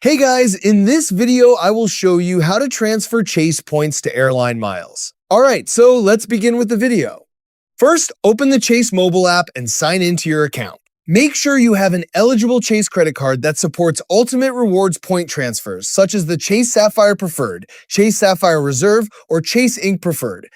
Hey guys, in this video, I will show you how to transfer Chase points to airline miles. Alright, so let's begin with the video. First, open the Chase mobile app and sign into your account. Make sure you have an eligible Chase credit card that supports Ultimate Rewards point transfers, such as the Chase Sapphire Preferred, Chase Sapphire Reserve, or Chase Ink Preferred.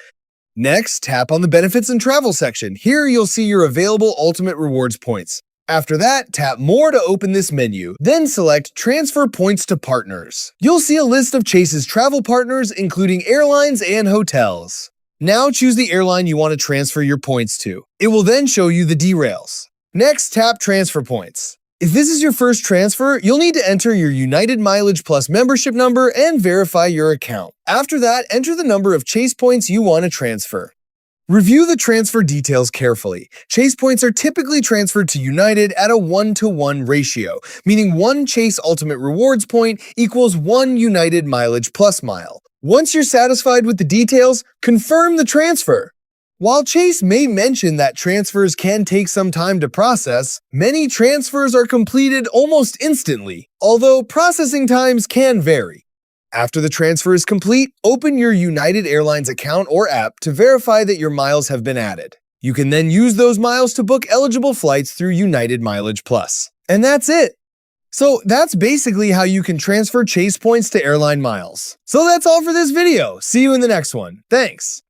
Next, tap on the Benefits and Travel section. Here you'll see your available Ultimate Rewards points. After that, tap More to open this menu, then select Transfer Points to Partners. You'll see a list of Chase's travel partners, including airlines and hotels. Now choose the airline you want to transfer your points to. It will then show you the derails. Next, tap Transfer Points. If this is your first transfer, you'll need to enter your United Mileage Plus membership number and verify your account. After that, enter the number of Chase points you want to transfer. Review the transfer details carefully. Chase points are typically transferred to United at a 1-to-1 ratio, meaning one Chase Ultimate Rewards point equals one United Mileage Plus mile. Once you're satisfied with the details, confirm the transfer. While Chase may mention that transfers can take some time to process, many transfers are completed almost instantly, although processing times can vary. After the transfer is complete, open your United Airlines account or app to verify that your miles have been added. You can then use those miles to book eligible flights through United Mileage Plus. And that's it! So that's basically how you can transfer Chase points to airline miles. So that's all for this video. See you in the next one. Thanks!